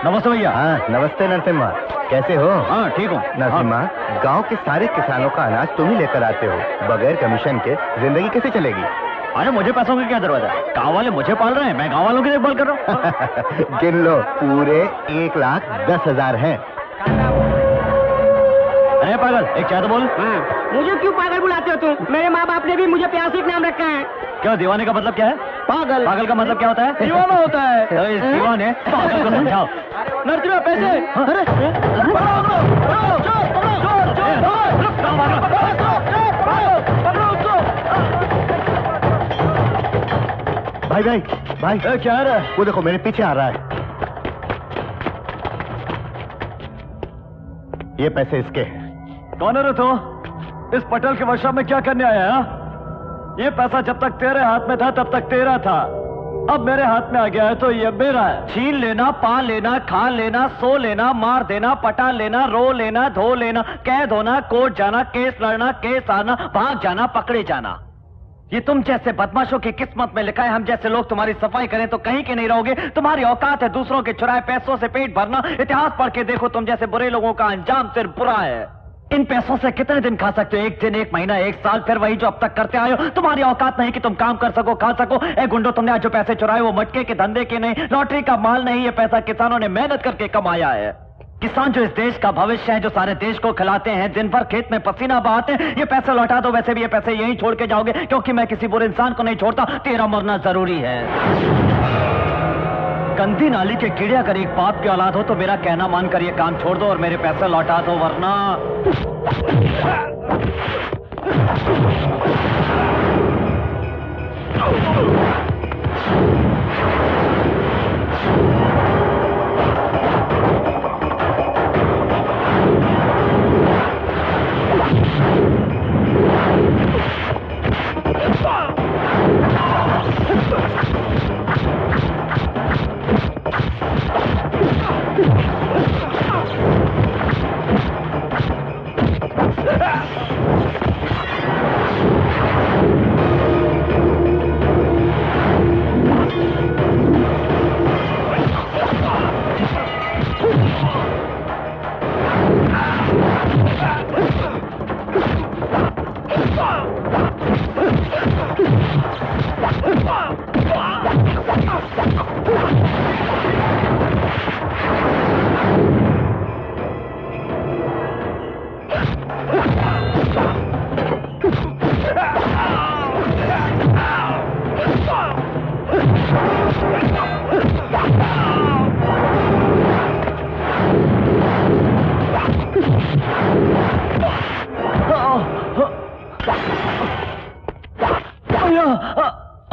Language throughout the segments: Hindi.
नमस्ते भैया। हाँ नमस्ते नरसिम्हा, कैसे हो? हाँ ठीक हूँ। नरसिम्हा, गांव के सारे किसानों का अनाज तुम ही लेकर आते हो, बगैर कमीशन के जिंदगी कैसे चलेगी? अरे मुझे पैसों की क्या जरूरत है? गाँव वाले मुझे पाल रहे हैं, मैं गाँव वालों की देखभाल कर रहा हूँ। गिन लो, पूरे 1,10,000 हैं। अरे पागल, एक चाय तो बोल। मुझे क्यों पागल बुलाते हो तुम? मेरे माँ बाप ने भी मुझे प्यार से एक नाम रखा है। क्यों, दीवाने का मतलब क्या है? पागल। पागल का मतलब क्या होता है? दीवाना होता है। तो इस दीवाने पागल को समझाओ। नरसिम्हा पैसे। भाई भाई भाई, क्या आ रहा है? वो देखो मेरे पीछे आ रहा है। ये पैसे इसके। कौन है रे तू? इस पटेल के वर्कशॉप में क्या करने आया है? ये पैसा जब तक तेरे हाथ में था तब तक तेरा था, अब मेरे हाथ में आ गया है तो ये मेरा है। छीन लेना, पा लेना, खा लेना, सो लेना, मार देना, पटा लेना, रो लेना, धो लेना, कैद होना, कोर्ट जाना, केस लड़ना, केस आना, भाग जाना, पकड़े जाना। ये तुम जैसे बदमाशों की किस्मत में लिखा है। हम जैसे लोग तुम्हारी सफाई करें तो कहीं के नहीं रहोगे। तुम्हारी औकात है दूसरों के चुराए पैसों से पेट भरना। इतिहास पढ़ के देखो, तुम जैसे बुरे लोगों का अंजाम सिर्फ बुरा है। इन पैसों से कितने दिन खा सकते हो? एक दिन, एक महीना, एक साल, फिर वही जो अब तक करते आए हो। तुम्हारी औकात नहीं कि तुम काम कर सको, खा सको। ए गुंडो, तुमने आज जो पैसे चुराए वो मटके के धंधे के नहीं, लॉटरी का माल नहीं। ये पैसा किसानों ने मेहनत करके कमाया है। किसान जो इस देश का भविष्य है, जो सारे देश को खिलाते हैं, दिन भर खेत में पसीना बहाते हैं। ये पैसे लौटा दो। वैसे भी ये पैसे यहीं छोड़ के जाओगे, क्योंकि मैं किसी बुरे इंसान को नहीं छोड़ता। तेरा मरना जरूरी है। गंदी नाली के कीड़े अगर एक बाप की औलाद हो तो मेरा कहना मानकर ये काम छोड़ दो और मेरे पैसे लौटा दो, वरना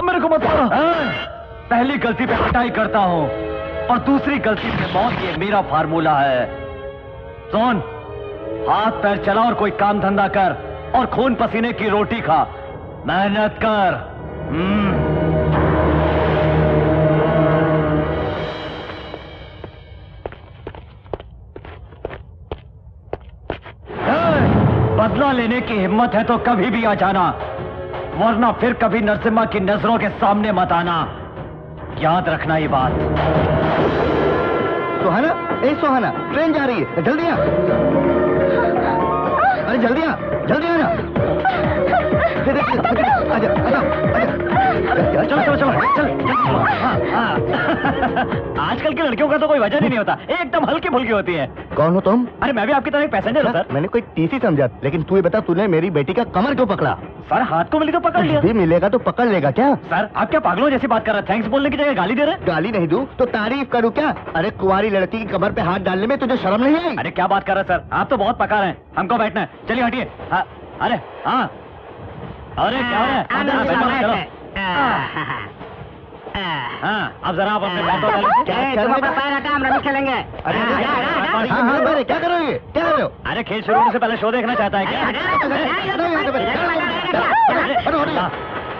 मेरे को मत मारो। पहली गलती पे पिटाई करता हूं और दूसरी गलती पे मौत। ये मेरा फार्मूला है। सुन, हाथ पैर चला और कोई काम धंधा कर और खून पसीने की रोटी खा। मेहनत कर। बदला लेने की हिम्मत है तो कभी भी आ जाना, वरना फिर कभी नरसिम्हा की नजरों के सामने मत आना। याद रखना ये बात। सुहाना, ए सुहाना, ट्रेन जा रही है, जल्दी आ। अरे जल्दी आ, जल्दी आ ना। आजा, आजा, आजा। चलो चलो चलो चल। आजकल की लड़कियों का तो कोई वजह ही नहीं होता, एकदम हल्की फुल्की होती है। कौन हो तुम? अरे मैं भी आपकी तरह एक पैसेंजर हूँ सर। मैंने कोई टीसी समझा, लेकिन तू ये बता, तूने मेरी बेटी का कमर क्यों पकड़ा? सर हाथ को मिली तो पकड़ लिया। भी मिलेगा तो पकड़ लेगा क्या? सर आप क्या पागलों जैसी बात कर रहे हैं? थैंक्स बोलने की जगह गाली दे रहे हैं। गाली नहीं दूं तो तारीफ करूं क्या? अरे कुंवारी लड़की की कमर पे हाथ डालने में तुझे शर्म नहीं आई? अरे क्या बात कर रहे हैं सर, आप तो बहुत पका रहे हैं। हमको बैठना है, चलिए हटिए। अरे हाँ, अरे क्या हो रहा है? हाँ, अब जरा आप अपने पैर तो डालिए। तुम अपना पैर हटा, हम रमी खेलेंगे। अरे क्या कर रहे हो? क्या कर रहे हो? अरे खेल शुरू होने से पहले शो देखना चाहता है क्या?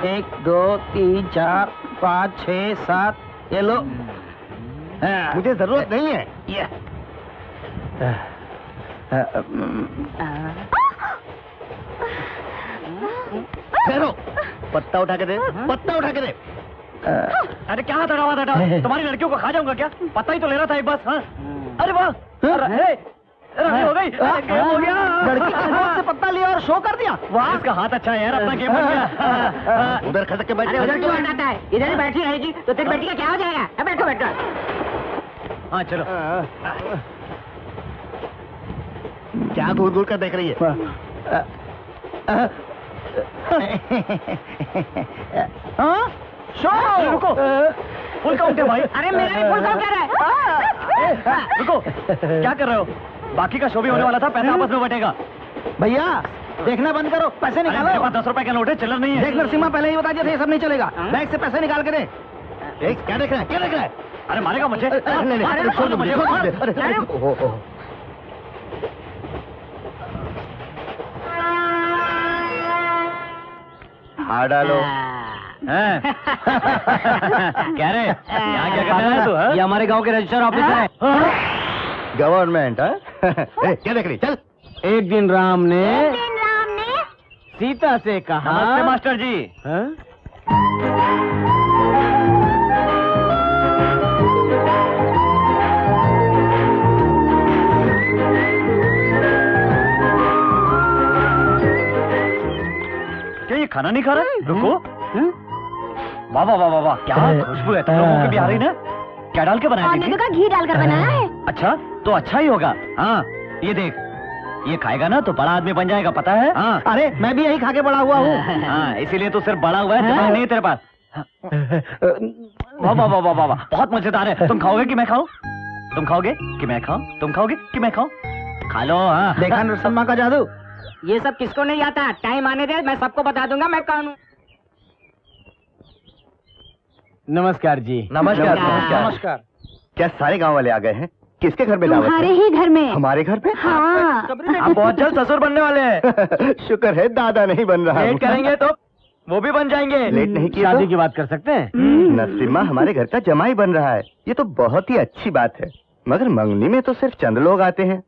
1 2 3 4 5 6 7, ये लो। मुझे जरूरत नहीं है। ये ठहरो, पत्ता उठा के दे, पत्ता उठा के दे। अरे क्या हाथ हटावा हटा, तुम्हारी लड़कियों को खा जाऊंगा क्या? पता ही तो ले रहा था एक बस। हाँ अरे वाह, अरे हो गई, गेम हो गया। लड़की के हाथ से पत्ता लिया और शो कर दिया। वाह, इसका हाथ अच्छा है यार, अपना गेम बन गया। उधर खसक के बैठ। अरे उधर क्यों हटाता है? इधर ही बैठी रहेगी तो तेरी बेटी का क्या हो जाएगा? अब बैठो बैठो। हाँ चलो। क्या घूर घूर कर देख रही है? हाँ शो। रुको, फुल काउंट है भाई। अरे मेरा भी फुल काउंट कर रहा है। रुको, क्या कर रहे हो? बाकी का शो भी होने वाला था, पैसा आपस में बटेगा। भैया देखना बंद करो, पैसे मेरे निकालो। पास 10 रुपए का नोट है, चिल्लर नहीं है। देख नरसिम्हा, पहले ही बता दिया था ये सब नहीं चलेगा। बैग से पैसे निकाल के दे। क्या देख रहा है? क्या देख रहा है? अरे मारेगा मुझे। नहीं, अरे छोड़ दो मुझे, छोड़ दो। अरे ओहो। हाँ डालो। हैं? क्या रे, यहाँ क्या कर रहा है तू? हाँ? ये हमारे गांव के रजिस्टर ऑफिसर है। गवर्नमेंट क्या देख रही? चल। एक दिन राम ने सीता से कहा, नमस्ते मास्टर जी। हाँ? क्या ये खाना नहीं खा रहा? रुको। वाह वाह वाह वाह वाह, क्या खुशबू है। तुम लोगों की भी आ रही ना? क्या डाल के बनाया हमने दीदी? तो कहा घी डालकर बनाया है। अच्छा तो अच्छा ही होगा। हाँ ये देख, ये खाएगा ना तो बड़ा आदमी बन जाएगा, पता है? हाँ अरे मैं भी यही खा के बड़ा हुआ हूँ। हाँ, इसीलिए तो सिर्फ बड़ा हुआ है, दिमाग नहीं है तेरे पास। वाह वाह वाह वाह वाह वाह, बहुत मजेदार है। तुम खाओगे कि मैं खाऊं? तुम खाओगे कि मैं खाऊं? तुम खाओगे कि मैं खाऊं? खा लो। हाँ देखा नरसिम्हा का जादू। ये सब किसको नहीं आता? टाइम आने दे, मैं सबको बता दूंगा मैं कौन हूँ। नमस्कार जी। नमस्कार। नमस्कार। क्या सारे गांव वाले आ गए हैं? किसके घर में दावत तुम्हारे है? ही घर में। हमारे घर पे? हाँ। आप बहुत जल्द ससुर बनने वाले हैं। शुक्र है दादा नहीं बन रहा। लेट करेंगे तो वो भी बन जाएंगे। लेट नहीं किया शादी तो? की बात कर सकते हैं? नरसिम्हा हमारे घर का जमाई बन रहा है, ये तो बहुत ही अच्छी बात है। मगर मंगनी में तो सिर्फ चंद लोग आते हैं,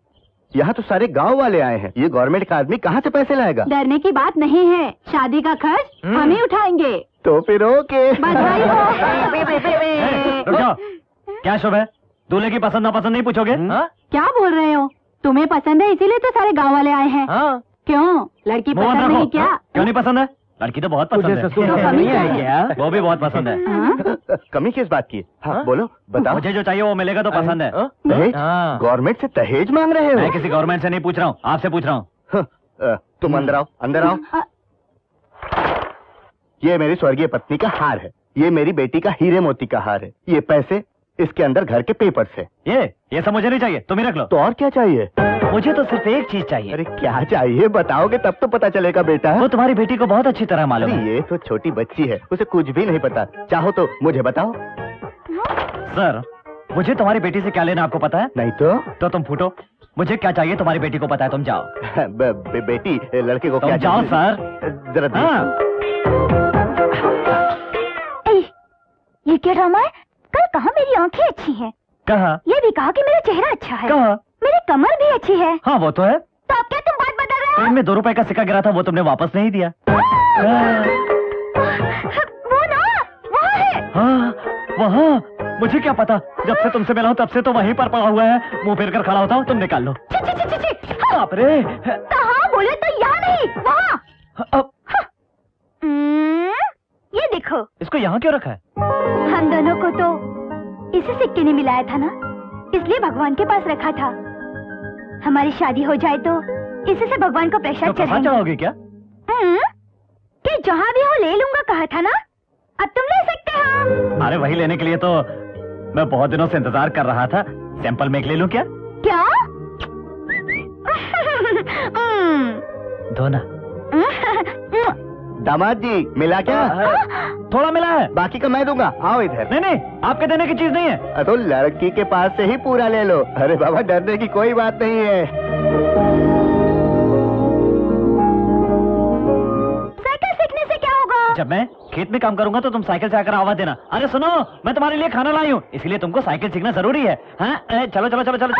यहाँ तो सारे गांव वाले आए हैं। ये गवर्नमेंट का आदमी कहाँ से पैसे लाएगा? डरने की बात नहीं है, शादी का खर्च हम ही उठाएंगे। तो फिर ओके। बधाई हो। रुक जाओ, क्या शुभ है? दूल्हे की पसंद नापसंद नहीं पूछोगे? हाँ? क्या बोल रहे हो? तुम्हें पसंद है इसीलिए तो सारे गांव वाले आए हैं। हाँ? क्यों, लड़की मुंह बंद पसंद रखो। नहीं क्या? हाँ? क्यों नहीं पसंद है? लड़की तो बहुत पसंद तुझे है। ससुर तो पसंद कमी नहीं है क्या क्या? वो भी बहुत पसंद है। हाँ? कमी किस बात की? हाँ हाँ? बोलो, बताओ। मुझे जो चाहिए वो मिलेगा तो पसंद है। दहेज? हाँ। गवर्नमेंट से दहेज मांग रहे मैं हो? किसी गवर्नमेंट से नहीं पूछ रहा हूँ, आपसे पूछ रहा हूँ। तुम अंदर आओ, अंदर आओ। ये मेरी स्वर्गीय पत्नी का हार है, ये मेरी बेटी का हीरे मोती का हार है, ये पैसे इसके अंदर घर के पेपर्स है। ये सब मुझे नहीं चाहिए, तुम ही रख लो। तो और क्या चाहिए? मुझे तो सिर्फ एक चीज चाहिए। अरे क्या चाहिए बताओगे तब तो पता चलेगा बेटा। वो तुम्हारी बेटी को बहुत अच्छी तरह मालूम अरे है। ये तो छोटी बच्ची है, उसे कुछ भी नहीं पता। चाहो तो मुझे बताओ। सर, मुझे तुम्हारी बेटी से क्या लेना आपको पता है? नहीं तो तुम फूटो। मुझे क्या चाहिए तुम्हारी बेटी को पता है, तुम जाओ। बेटी लड़के को तुम क्या जाओ चाहिए? सर। जरा देखो। हाँ। ये क्या ड्रामा है? कल कहा मेरी आंखें अच्छी हैं, कहा? ये भी कहा कि मेरा चेहरा अच्छा है, कहा? मेरी कमर भी अच्छी है। हाँ वो तो है। तो अब क्या तुम बात बदल रहे ट्रेन में 2 रुपए का सिक्का गिरा था, वो तुमने वापस नहीं दिया। वो ना वहाँ है। हाँ वहाँ, मुझे क्या पता, जब से तुमसे मिला हूँ तब से तो वहीं पर पड़ा हुआ है। मुंह फेर कर खड़ा होता हूँ, तुम निकाल लो। छी, छी, छी, छी, छी। बाप रे। कहाँ बोले तो यहाँ नहीं, वहाँ। अब ये देखो, इसको यहाँ क्यों रखा है? हम दोनों को तो इसी सिक्के ने मिलाया था ना, इसलिए भगवान के पास रखा था। हमारी शादी हो जाए तो इसी से भगवान को प्रसाद तो प्रसाद चढ़ाएंगे। चढ़ाओगे क्या? कि जहाँ भी हो ले लूंगा कहा था ना, अब तुम ले सकते हो। अरे वही लेने के लिए तो मैं बहुत दिनों से इंतजार कर रहा था। सैंपल में एक ले लूं क्या? क्या? दो ना। दामाद जी मिला क्या? थोड़ा मिला है। बाकी का मैं दूंगा, आओ इधर। नहीं नहीं, आपके देने की चीज नहीं है। तो लड़की के पास से ही पूरा ले लो। अरे बाबा डरने की कोई बात नहीं है। साइकिल सीखने से क्या होगा? जब मैं खेत में काम करूंगा तो तुम साइकिल से आकर आवाज देना। अरे सुनो, मैं तुम्हारे लिए खाना लाई हूँ, इसलिए तुमको साइकिल सीखना जरूरी है। हाँ चलो चलो चलो चलो चलो।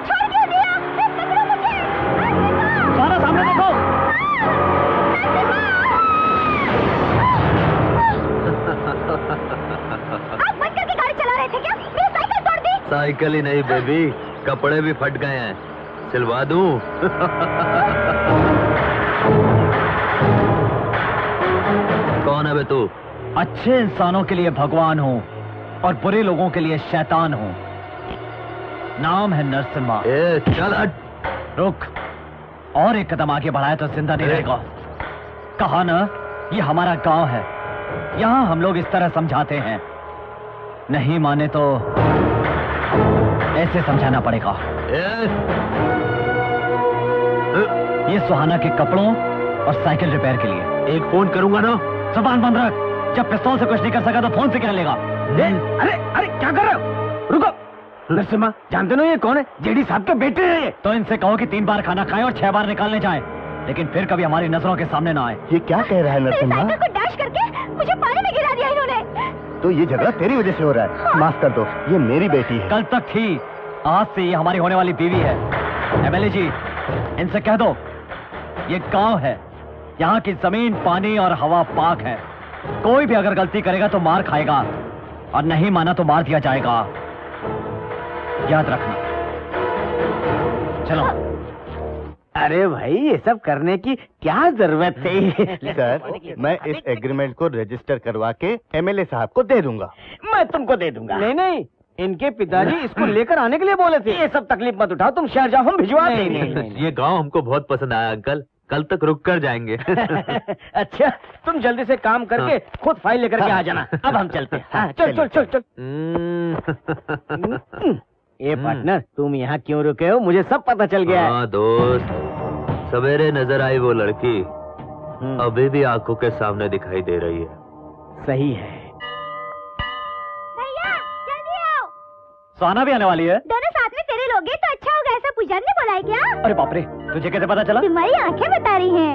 छोड़ क्यों दिया? सारा सामने देखो। साइकिल ही नहीं बेबी, कपड़े भी फट गए हैं, सिलवा दूं? कौन है बे तू? अच्छे इंसानों के लिए भगवान हूँ और बुरे लोगों के लिए शैतान हूँ। नाम है नरसिम्हा। ए चल हट। रुक, और एक कदम आगे बढ़ाए तो जिंदा नहीं रहेगा। कहा ना, ये हमारा गांव है, यहाँ हम लोग इस तरह समझाते हैं। नहीं माने तो ऐसे समझाना पड़ेगा। ये सुहाना के कपड़ों और साइकिल रिपेयर के लिए। एक फोन करूंगा ना। जुबान बंद रख। जब पिस्तौल से कुछ नहीं कर सका तो फोन से क्या लेगा? अरे अरे क्या कर रहे हो? रुको नरसिम्हा, जानते हो ये कौन है? जेडी साहब के बेटे हैं ये। तो इनसे कहो कि 3 बार खाना खाएं और 6 बार निकालने जाएं, लेकिन फिर कभी हमारी नजरों के सामने ना आए। ये क्या कह रहा है मेरी नरसिम्हा? साइकिल को डैश करके मुझे पानी में गिरा दिया इन्होंने। तो ये झगड़ा तेरी वजह से हो रहा है। माफ कर दो, ये मेरी बेटी है। कल तक थी, आज से ये हमारी होने वाली बीवी है। एमएलए जी, इनसे कह दो ये गांव है, यहाँ की जमीन, पानी और हवा पाक है। कोई भी अगर गलती करेगा तो मार खाएगा और नहीं माना तो मार दिया जाएगा। याद रखना। चलो। अरे भाई, ये सब करने की क्या जरूरत थी? सर, मैं इस एग्रीमेंट को रजिस्टर करवा के एमएलए साहब को दे दूंगा। मैं तुमको दे दूंगा। नहीं नहीं, इनके पिताजी इसको लेकर आने के लिए बोले थे। ये सब तकलीफ मत उठाओ, तुम शहर जाओ, हम भिजवा देंगे। ये गांव हमको बहुत पसंद आया अंकल, कल तक रुक कर जाएंगे। अच्छा, तुम जल्दी से काम करके खुद फाइल लेकर के आ जाना। अब हम चलते हैं। हाँ, चल चल चल चल। ये पार्टनर, तुम यहाँ क्यों रुके हो? मुझे सब पता चल गया है। हाँ दोस्त, सवेरे नजर आई वो लड़की, अभी भी आंखों के सामने दिखाई दे रही है। सही है। भैया जल्दी आओ। सुहाना भी आने वाली है। दोनों साथ में तेरे लोगे तो अच्छा होगा, ऐसा पुजारी ने बोला है क्या? अरे बाप रे, तुझे कैसे पता चला? तुम्हारी आंखें बता रही हैं।